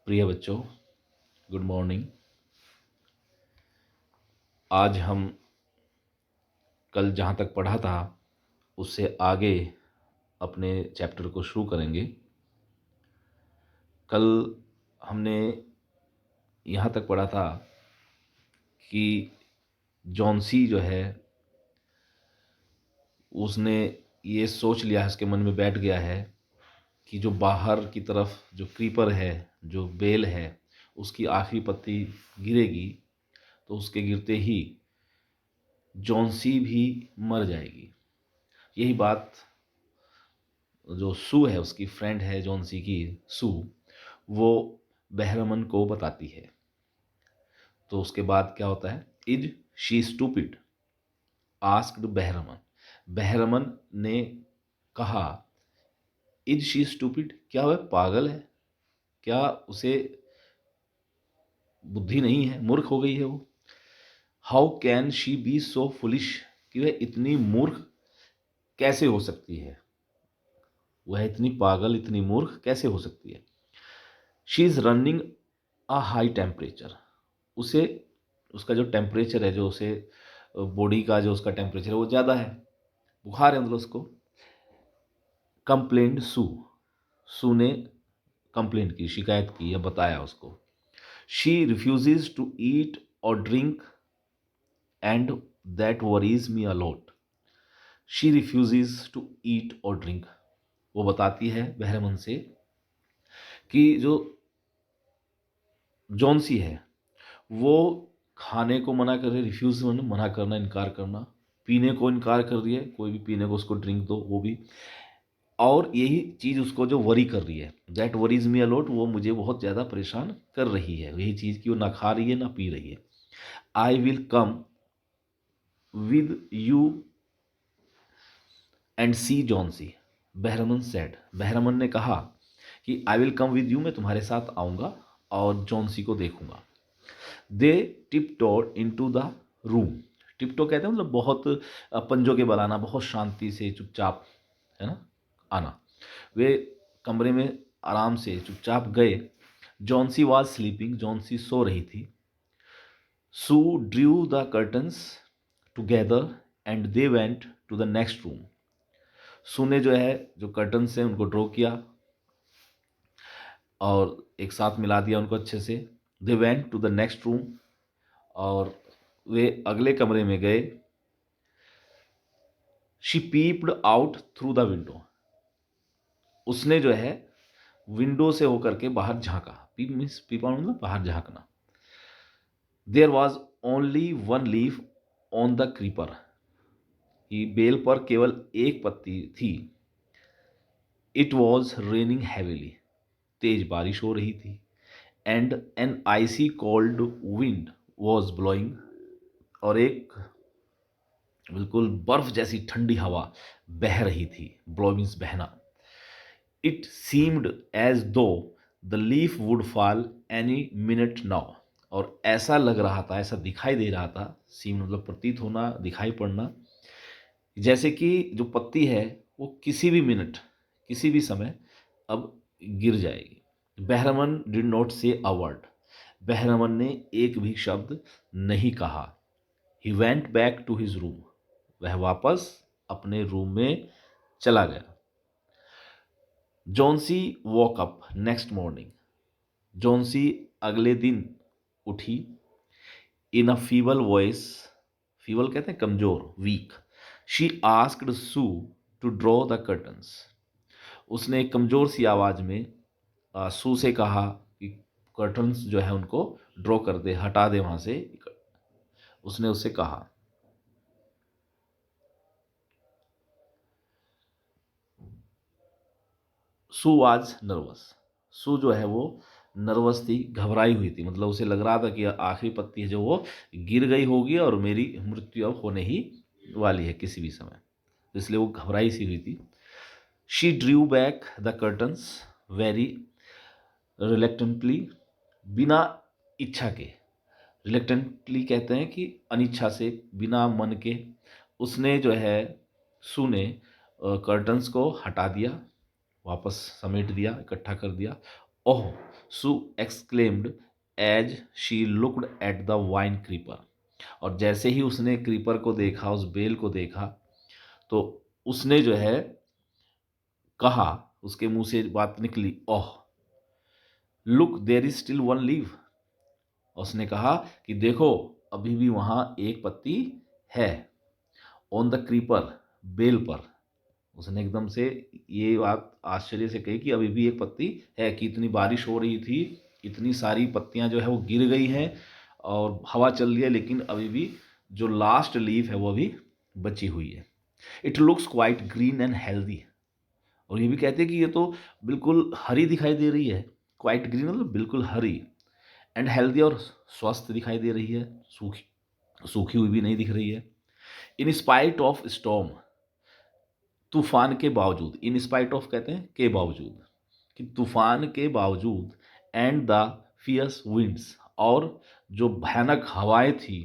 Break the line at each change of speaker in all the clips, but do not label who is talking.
प्रिय बच्चों, good morning. आज हम कल जहाँ तक पढ़ा था उससे आगे अपने चैप्टर को शुरू करेंगे। कल हमने यहाँ तक पढ़ा था कि जॉन सी जो है उसने ये सोच लिया है, उसके मन में बैठ गया है कि जो बाहर की तरफ जो क्रीपर है, जो बेल है, उसकी आखिरी पत्ती गिरेगी तो उसके गिरते ही जॉन सी भी मर जाएगी। यही बात जो सू है, उसकी फ्रेंड है जॉन सी की सू, वो बहरमन को बताती है। तो उसके बाद क्या होता है, इज शी स्टूपिड आस्क्ड बहरमन। बहरमन ने कहा, इज शी स्टूपिड, क्या वह पागल है, क्या उसे बुद्धि नहीं है, मूर्ख हो गई है वो। How can she be so foolish, कि वह इतनी मूर्ख कैसे हो सकती है, वह इतनी पागल इतनी मूर्ख कैसे हो सकती है। She is running a high temperature, उसे उसका जो टेम्परेचर है, जो उसे बॉडी का जो उसका टेम्परेचर है वो ज़्यादा है, बुखार है मतलब उसको। कंप्लेंट सू, सू ने कंप्लेंट की, शिकायत की या बताया उसको। She refuses to eat or drink and that worries me a lot. She refuses to eat or drink, वो बताती है बहरमन से कि जो जॉन सी है वो खाने को मना कर रही है, रिफ्यूज मना करना, इनकार करना। पीने को इनकार कर रही है, कोई भी पीने को उसको ड्रिंक दो वो भी। और यही चीज़ उसको जो वरी कर रही है, दैट वरीज मी अलॉट, वो मुझे बहुत ज़्यादा परेशान कर रही है, यही चीज़ कि वो ना खा रही है ना पी रही है। I will come with you and see Johnsy, Behrman said. Behrman ने कहा कि I will come with you, मैं तुम्हारे साथ आऊँगा और जॉन सी को देखूँगा। They tiptoed into the room. Tiptoe कहते हैं मतलब बहुत पंजों के बल आना, बहुत शांति से चुपचाप, है ना, आना। वे कमरे में आराम से चुपचाप गए। Johnsy was sleeping, Johnsy सो रही थी। Sue drew the curtains together and they went to the next room. Sue ने जो है जो कर्टन्स हैं उनको ड्रॉ किया और एक साथ मिला दिया उनको अच्छे से। They went to the next room, और वे अगले कमरे में गए। She peeped out through the window, उसने जो है विंडो से होकर के बाहर झांका। पीप मीन्स पीपा मतलब बाहर झांकना। There was only one leaf on the creeper, कि बेल पर केवल एक पत्ती थी। इट वॉज रेनिंग हैवीली, तेज बारिश हो रही थी। And an icy cold wind was blowing, और एक बिल्कुल बर्फ जैसी ठंडी हवा बह रही थी। ब्लो मीन्स बहना। इट सीम्ड एज दो the leaf would fall any minute now, और ऐसा लग रहा था, ऐसा दिखाई दे रहा था, सीम मतलब प्रतीत होना, दिखाई पड़ना, जैसे कि जो पत्ती है वो किसी भी मिनट, किसी भी समय अब गिर जाएगी। बहरमन डिड नॉट से अ वर्ड, बहरमन ने एक भी शब्द नहीं कहा। He went back to his room, वह वापस अपने रूम में चला गया। Johnsy woke up next morning, Johnsy अगले दिन उठी। In a feeble voice, feeble कहते हैं कमजोर, weak. She asked Sue to draw the curtains, उसने एक कमजोर सी आवाज में सू से कहा कि कर्टन्स जो है उनको ड्रॉ कर दे, हटा दे वहां से, उसने उससे कहा। सू वाज नर्वस, सू जो है वो नर्वस थी, घबराई हुई थी, मतलब उसे लग रहा था कि आखिरी पत्ती है जो वो गिर गई होगी और मेरी मृत्यु अब होने ही वाली है किसी भी समय, तो इसलिए वो घबराई सी हुई थी। She Drew back the curtains very reluctantly, बिना इच्छा के, रिलेक्टेंटली कहते हैं कि अनिच्छा से, बिना मन के, उसने जो है सू ने कर्टन्स को हटा दिया, वापस समेट दिया, इकट्ठा कर दिया, oh, Sue exclaimed as she looked at the vine creeper. और जैसे ही उसने क्रीपर को देखा, उस बेल को देखा, तो उसने जो है कहा, उसके मुंह से बात निकली, oh look there is still one leaf. उसने कहा कि देखो अभी भी वहां एक पत्ती है, ऑन द क्रीपर, बेल पर। उसने एकदम से ये बात आश्चर्य से कही कि अभी भी एक पत्ती है, कि इतनी बारिश हो रही थी, इतनी सारी पत्तियां जो है वो गिर गई हैं और हवा चल रही है, लेकिन अभी भी जो लास्ट लीफ है वो अभी बची हुई है। It looks quite green and healthy. और ये भी कहते हैं कि ये तो बिल्कुल हरी दिखाई दे रही है। क्वाइट ग्रीन मतलब बिल्कुल हरी, एंड हेल्दी और स्वस्थ दिखाई दे रही है, सूखी सूखी हुई भी नहीं दिख रही है। इन स्पाइट ऑफ स्टॉर्म, तूफान के बावजूद, इन स्पाइट ऑफ कहते हैं के बावजूद, कि तूफान के बावजूद, एंड द फियर्स विंड्स, और जो भयानक हवाएं थी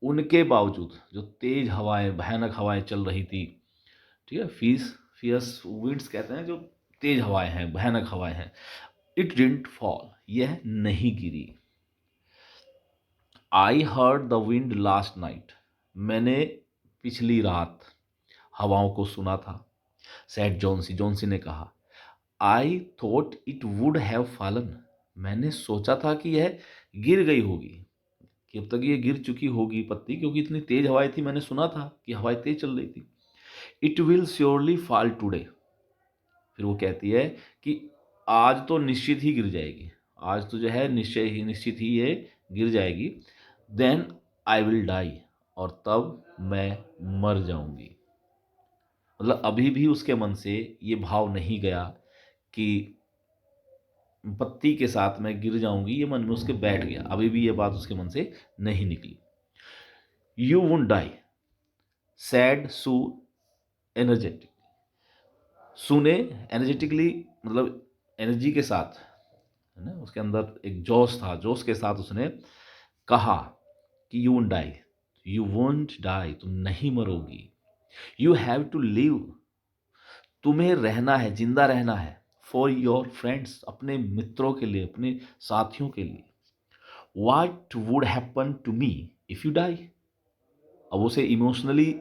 उनके बावजूद, जो तेज हवाएं भयानक हवाएं चल रही थी, ठीक है, फियर्स विंड्स कहते हैं जो तेज हवाएं हैं, भयानक हवाएं हैं। इट डिडंट फॉल, यह नहीं गिरी। I heard the wind last night, मैंने पिछली रात हवाओं को सुना था। सैड जॉन्सी, जॉन्सी ने कहा। I thought it would have fallen, मैंने सोचा था कि यह गिर गई होगी, कि अब तक ये गिर चुकी होगी पत्ती, क्योंकि इतनी तेज हवाएं थी, मैंने सुना था कि हवाएं तेज चल रही थी। It will surely fall today, फिर वो कहती है कि आज तो निश्चित ही गिर जाएगी, आज तो जो है निश्चित ही ये गिर जाएगी। देन आई विल डाई, और तब मैं मर जाऊंगी। मतलब अभी भी उसके मन से ये भाव नहीं गया कि पत्ती के साथ मैं गिर जाऊंगी, ये मन में उसके बैठ गया, अभी भी ये बात उसके मन से नहीं निकली। You won't die, said Sue energetic, Sue ने एनर्जेटिकली मतलब एनर्जी के साथ, है ना, उसके अंदर एक जोश था, जोश के साथ उसने कहा कि you won't die, you won't die, तुम नहीं मरोगी। यू हैव टू लिव, तुम्हें रहना है, जिंदा रहना है। फॉर योर फ्रेंड्स, अपने मित्रों के लिए, अपने साथियों के लिए। What would happen to me if you die, अब उसे इमोशनली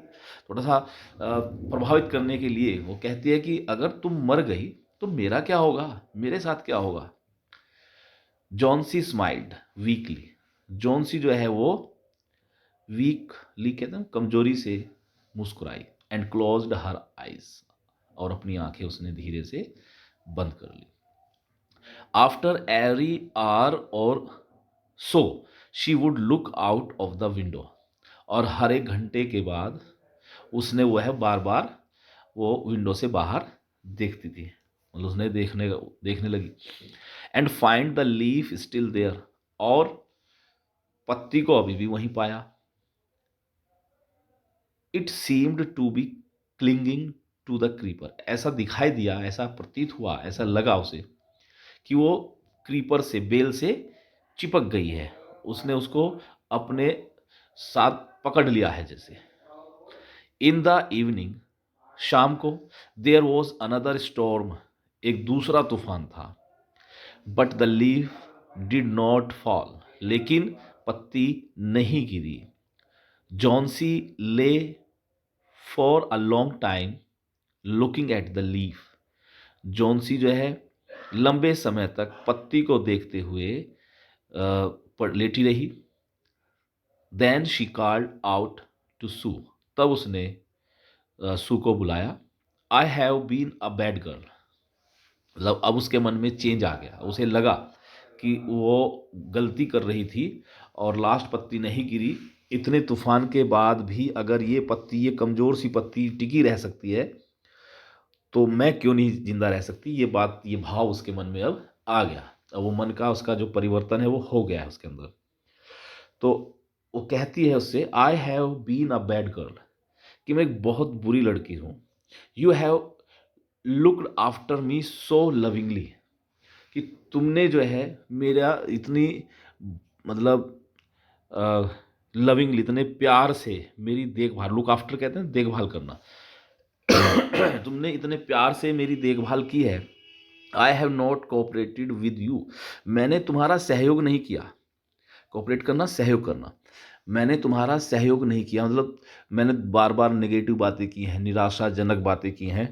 थोड़ा सा प्रभावित करने के लिए वो कहती है कि अगर तुम मर गई तो मेरा क्या होगा, मेरे साथ क्या होगा। जॉन्सी स्माइल्ड वीकली, जॉन्सी जो है वो वीकली कहते हैं कमजोरी से मुस्कुराई, एंड क्लोज्ड हर आइज, और अपनी आंखें उसने धीरे से बंद कर ली। आफ्टर एवरी आवर और so she would look out of the window, और हर एक घंटे के बाद उसने वह बार बार वो विंडो से बाहर देखती थी, मतलब उसने देखने लगी। And find the leaf still there, और पत्ती को अभी भी वहीं पाया। It seemed to be clinging to the creeper, ऐसा दिखाई दिया, ऐसा प्रतीत हुआ, ऐसा लगा उसे कि वो क्रीपर से, बेल से चिपक गई है, उसने उसको अपने साथ पकड़ लिया है जैसे। इन द इवनिंग, शाम को, देयर वॉज अनदर स्टॉर्म, एक दूसरा तूफान था। But the leaf did not fall, लेकिन पत्ती नहीं गिरी। जॉन्सी ले for a long time looking at the leaf, Johnsy जो है लंबे समय तक पत्ती को देखते हुए लेटी रही। Then she called out to Sue, तब उसने सू को बुलाया। I have been a bad girl, मतलब अब उसके मन में चेंज आ गया, उसे लगा कि वो गलती कर रही थी और लास्ट पत्ती नहीं गिरी। इतने तूफान के बाद भी अगर ये पत्ती, ये कमज़ोर सी पत्ती टिकी रह सकती है, तो मैं क्यों नहीं जिंदा रह सकती। ये बात, ये भाव उसके मन में अब आ गया, अब वो मन का उसका जो परिवर्तन है वो हो गया है उसके अंदर। तो वो कहती है उससे, I have been a bad girl, कि मैं एक बहुत बुरी लड़की हूँ। You have looked after me so lovingly, कि तुमने जो है मेरा इतनी मतलब लविंगली, इतने प्यार से मेरी देखभाल, लुक आफ्टर कहते हैं देखभाल करना, तुमने इतने प्यार से मेरी देखभाल की है। I have not cooperated with you, मैंने तुम्हारा सहयोग नहीं किया। कोऑपरेट करना, सहयोग करना। मैंने तुम्हारा सहयोग नहीं किया मतलब मैंने बार बार नेगेटिव बातें की हैं, निराशाजनक बातें की हैं,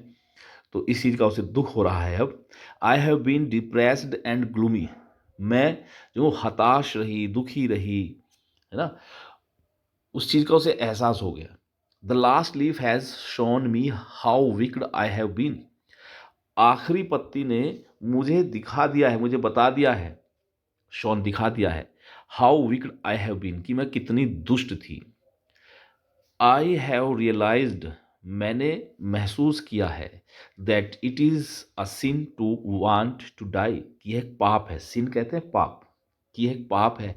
तो इस चीज़ का उसे दुख हो रहा है अब। I have been depressed and gloomy, मैं जो हताश रही, दुखी रही, है ना, उस चीज़ का उसे एहसास हो गया। The last leaf has shown me how wicked I have been, आखिरी पत्ती ने मुझे दिखा दिया है, मुझे बता दिया है, शॉन दिखा दिया है, how wicked I have been, कि मैं कितनी दुष्ट थी। आई हैव रियलाइज्ड, मैंने महसूस किया है, that it is a sin to want to die, कि यह एक पाप है, सिन कहते हैं पाप, कि यह एक पाप है,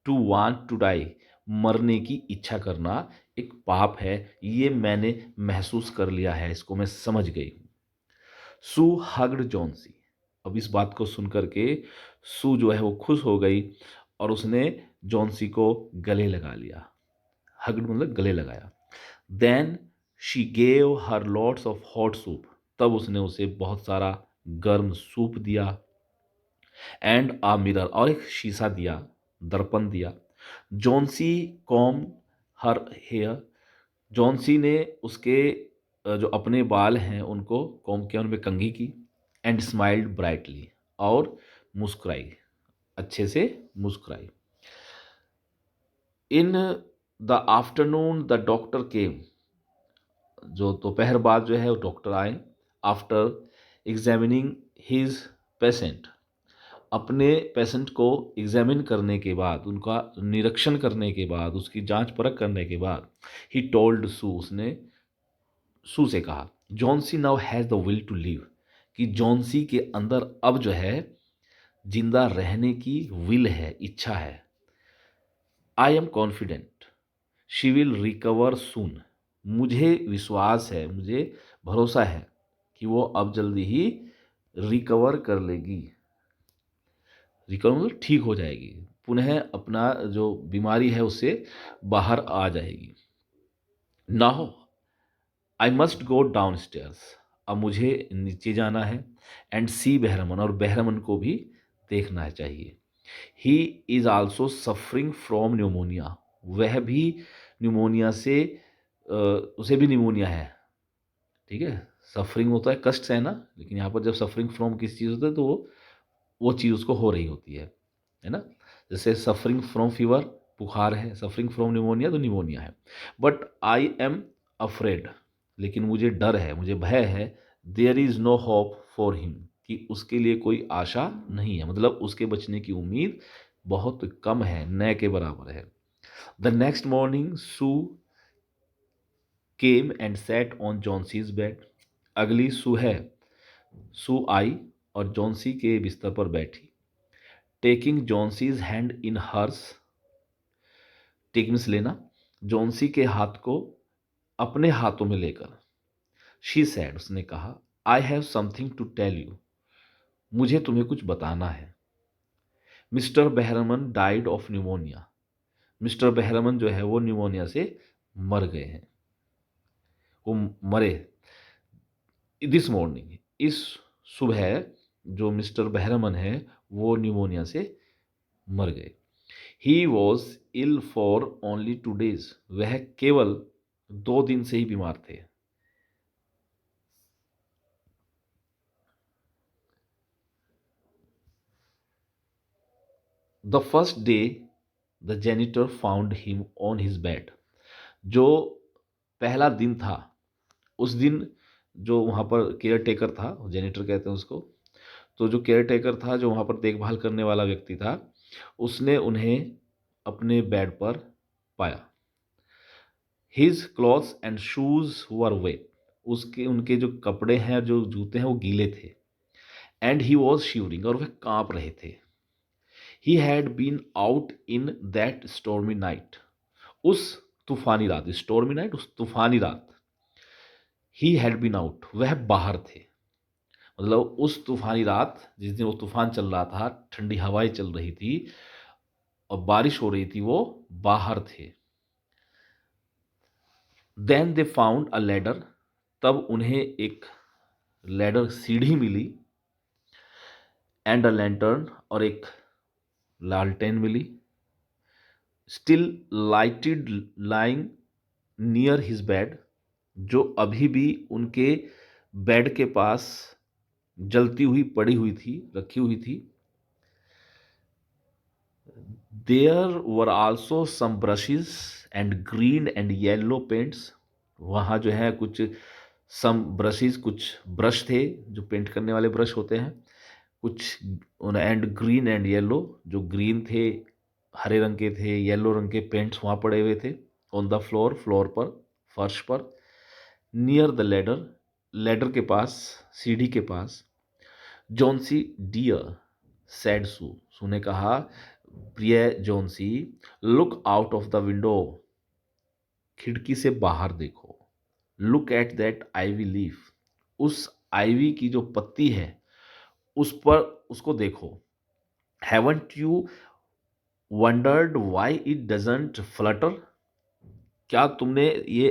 टू वांट टू डाई, मरने की इच्छा करना एक पाप है, ये मैंने महसूस कर लिया है, इसको मैं समझ गई हूँ। सू हग्ड जॉन्सी, अब इस बात को सुनकर के सू जो है वो खुश हो गई और उसने जॉन्सी को गले लगा लिया। हग्ड मतलब गले लगाया। Then she gave her lots of hot soup, तब उसने उसे बहुत सारा गर्म सूप दिया। एंड आ मिरर, और एक शीशा दिया, दर्पण दिया। Johnsy comb her hair, Johnsy ने उसके जो अपने बाल हैं उनको कॉम किया, उनमें कंघी की। एंड स्माइल्ड ब्राइटली, और मुस्कुराई, अच्छे से मुस्कुराई। In the afternoon the doctor came, जो दोपहर बाद जो है वो डॉक्टर आए। आफ्टर एग्जामिनिंग हिज पेशेंट, अपने पेशेंट को एग्जामिन करने के बाद, उनका निरीक्षण करने के बाद, उसकी जांच परख करने के बाद, ही टोल्ड सू, उसने सू से कहा, Johnsy now has the will to live, कि जॉन्सी के अंदर अब जो है जिंदा रहने की विल है, इच्छा है। I am confident she will recover soon, मुझे विश्वास है, मुझे भरोसा है कि वो अब जल्दी ही रिकवर कर लेगी। रिकवर मतलब ठीक हो जाएगी, पुनः अपना जो बीमारी है उससे बाहर आ जाएगी। Now I must go down stairs, अब मुझे नीचे जाना है। एंड सी बहरमन, और बहरमन को भी देखना चाहिए। He is also suffering from pneumonia, वह भी न्यूमोनिया से उसे भी न्यूमोनिया है, ठीक है। सफरिंग होता है कष्ट से, है ना, लेकिन यहाँ पर जब सफरिंग फ्रॉम किसी चीज़ होता है तो वो चीज़ उसको हो रही होती है ना। जैसे सफरिंग फ्रॉम फीवर, बुखार है, सफरिंग फ्रॉम न्यूमोनिया तो न्यूमोनिया है। बट आई एम अफ्रेड, लेकिन मुझे डर है, मुझे भय है। There is no hope for him, कि उसके लिए कोई आशा नहीं है, मतलब उसके बचने की उम्मीद बहुत कम है, न के बराबर है। The next morning Sue came and sat on Johnsy's bed, अगली सुबह सू आई और जॉन्सी के बिस्तर पर बैठी। Taking Johnsy's hand in hers, taking से लेना, जॉन्सी के हाथ को अपने हाथों में लेकर। शी सैड, उसने कहा, I have something to tell you, मुझे तुम्हें कुछ बताना है। Mister Behrman died of pneumonia, mister Behrman जो है वो न्यूमोनिया से मर गए हैं, वो मरे। दिस मॉर्निंग, इस सुबह जो मिस्टर बेहरमन है वो न्यूमोनिया से मर गए। He was ill for only 2 days, वह केवल 2 दिन से ही बीमार थे। The first day the janitor found him on his bed, जो पहला दिन था उस दिन जो वहाँ पर केयर टेकर था, जेनिटर कहते हैं उसको, तो जो केयर टेकर था, जो वहाँ पर देखभाल करने वाला व्यक्ति था, उसने उन्हें अपने बेड पर पाया। His clothes and shoes were wait, उसके उनके जो कपड़े हैं, जो जूते हैं वो गीले थे। एंड ही वॉज शिवरिंग, और वह कांप रहे थे। He had been out in that stormy night, उस तूफानी रात, स्टॉर्मी नाइट उस तूफानी रात। ही हैड बीन आउट, वह बाहर थे, मतलब उस तूफानी रात जिस दिन वो तूफान चल रहा था, ठंडी हवाएं चल रही थी और बारिश हो रही थी, वो बाहर थे। Then they found a ladder, तब उन्हें एक लैडर, सीढ़ी मिली। एंड अ लैंटर्न, और एक लालटेन मिली। Still lighted lying near his bed, जो अभी भी उनके बेड के पास जलती हुई पड़ी हुई थी, रखी हुई थी। There were also some brushes and green and yellow paints, वहाँ जो है कुछ सम ब्रशेस, कुछ ब्रश थे जो पेंट करने वाले ब्रश होते हैं, कुछ एंड ग्रीन एंड येलो, जो ग्रीन थे, हरे रंग के थे, येलो रंग के पेंट्स वहाँ पड़े हुए थे। ऑन द फ्लोर, फ्लोर पर, फर्श पर। नियर द लेडर, लेडर के पास, सीढ़ी के पास। Johnsy dear said Sue, Sue ने कहा, प्रिय Johnsy, look out of the window, खिड़की से बाहर देखो। Look at that ivy leaf, उस आईवी की जो पत्ती है उस पर, उसको देखो। Haven't you wondered why it doesn't flutter, क्या तुमने ये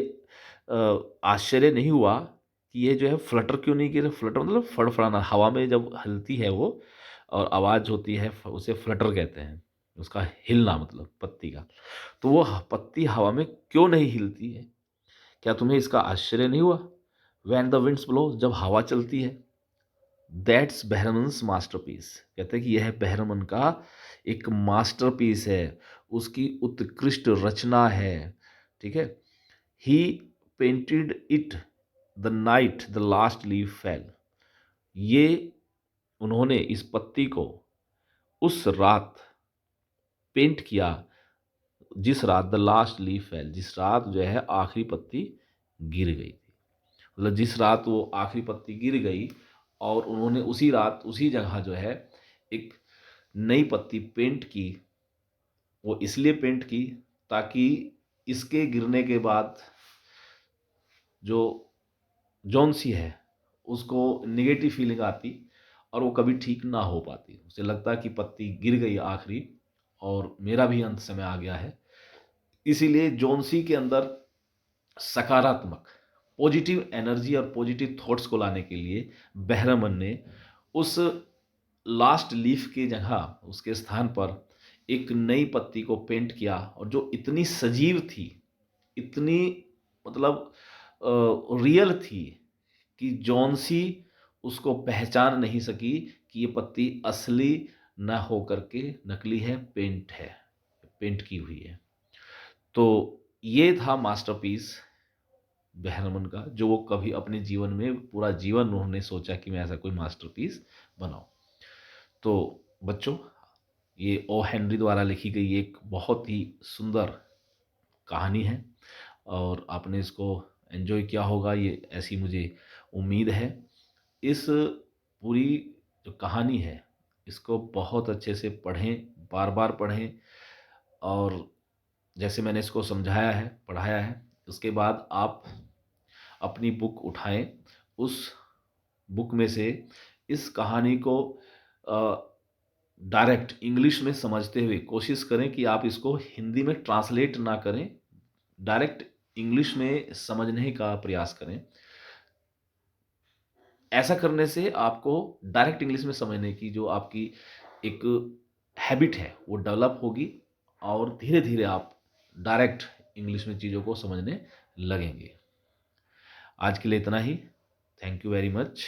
आश्चर्य नहीं हुआ कि ये जो है फ्लटर क्यों नहीं किया? फ्लटर मतलब फड़फड़ाना, हवा में जब हिलती है वो और आवाज़ होती है, उसे फ्लटर कहते हैं, उसका हिलना मतलब पत्ती का। तो वो पत्ती हवा में क्यों नहीं हिलती है? क्या तुम्हें इसका आश्चर्य नहीं हुआ? वैन द विंड्स ब्लो, जब हवा चलती है। दैट्स बहरमन्स मास्टरपीस, कहते हैं कि यह बहरमन का एक मास्टरपीस है, उसकी उत्कृष्ट रचना है। ठीक है। He painted it the night the last leaf fell, ये उन्होंने इस पत्ती को उस रात पेंट किया जिस रात द लास्ट लीफ फेल, जिस रात जो है आखिरी पत्ती गिर गई थी। मतलब जिस रात वो आखिरी पत्ती गिर गई, और उन्होंने उसी रात उसी जगह जो है एक नई पत्ती पेंट की। वो इसलिए पेंट की ताकि इसके गिरने के बाद जो जॉन्सी है उसको निगेटिव फीलिंग आती और वो कभी ठीक ना हो पाती। उसे लगता कि पत्ती गिर गई आखिरी और मेरा भी अंत समय आ गया है। इसीलिए जॉन्सी के अंदर सकारात्मक, पॉजिटिव एनर्जी और पॉजिटिव थॉट्स को लाने के लिए बहरमन ने उस लास्ट लीफ की जगह, उसके स्थान पर एक नई पत्ती को पेंट किया, और जो इतनी सजीव थी, इतनी मतलब रियल थी कि जॉन्सी उसको पहचान नहीं सकी कि ये पत्ती असली न हो करके नकली है, पेंट है, पेंट की हुई है। तो ये था मास्टरपीस बहरमन का, जो वो कभी अपने जीवन में, पूरा जीवन उन्होंने सोचा कि मैं ऐसा कोई मास्टरपीस बनाऊं। तो बच्चों, ये ओ हेनरी द्वारा लिखी गई एक बहुत ही सुंदर कहानी है, और आपने इसको एंजॉय किया होगा, ये ऐसी मुझे उम्मीद है। इस पूरी जो कहानी है इसको बहुत अच्छे से पढ़ें, बार बार पढ़ें, और जैसे मैंने इसको समझाया है, पढ़ाया है, उसके बाद आप अपनी बुक उठाएं, उस बुक में से इस कहानी को डायरेक्ट इंग्लिश में समझते हुए कोशिश करें कि आप इसको हिंदी में ट्रांसलेट ना करें, डायरेक्ट इंग्लिश में समझने का प्रयास करें। ऐसा करने से आपको डायरेक्ट इंग्लिश में समझने की जो आपकी एक हैबिट है वो डेवलप होगी, और धीरे धीरे आप डायरेक्ट इंग्लिश में चीज़ों को समझने लगेंगे। आज के लिए इतना ही। Thank you very much.